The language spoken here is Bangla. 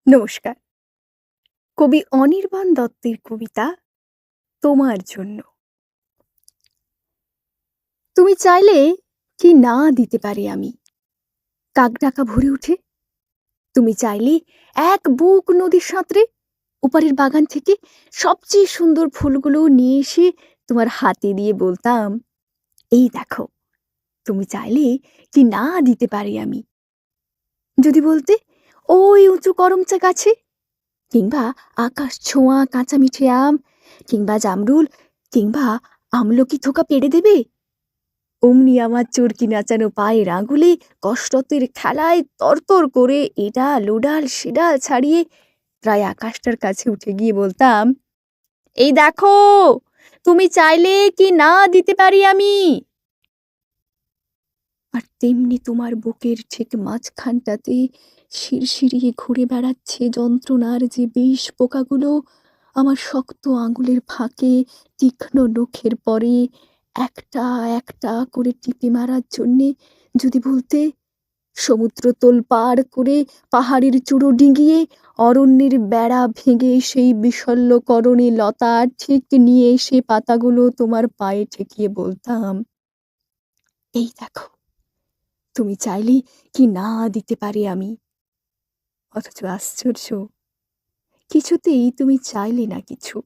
নমস্কার। কবি অনির্বাণ দত্তের কবিতা তোমার জন্য। তুমি চাইলে কি না দিতে পারি আমি কাকডাকা ভরে উঠে। তুমি চাইলে এক বুক নদী সাঁতরে ওপারের বাগান থেকে সবচেয়ে সুন্দর ফুলগুলো নিয়ে এসে তোমার হাতে দিয়ে বলতাম, এই দেখো। তুমি চাইলে কি না দিতে পারি আমি। যদি বলতে, ওই উঁচু করমচা গাছে, কিংবা আকাশ ছোঁয়া কাঁচা মিঠে আম, কিংবা জামরুল, কিংবা আমলকি থোকা পেড়ে দেবে, অমনি আমার চরকি নাচানো পায়ের আঙুলে কসরতের খেলায় তরতর করে এডাল ওডাল সেডাল ছাড়িয়ে প্রায় আকাশটার কাছে উঠে গিয়ে বলতাম, এই দেখো। তুমি চাইলে কি না দিতে পারি আমি। আর তেমনি তোমার বুকের ঠিক মাঝখানটাতে শিরশিরিয়ে ঘুরে বেড়াচ্ছে যন্ত্রণার যে বিষ পোকাগুলো আমার শক্ত আঙুলের ফাঁকে তীক্ষ্ণ নখের পরে একটা একটা করে টিপে মারার জন্যে। যদি বলতে, সমুদ্র তোল পার করে পাহাড়ের চূড়ো ডিঙিয়ে অরণ্যের বেড়া ভেঙে সেই বিশল্যকরণে লতা ঠিক নিয়ে এসে পাতাগুলো তোমার পায়ে ঠেকিয়ে বলতাম, এই দেখো। তুমি চাইলে কি না দিতে পারি আমি। অথচ আশ্চর্য, কিছুতেই তুমি চাইলে না কিছু।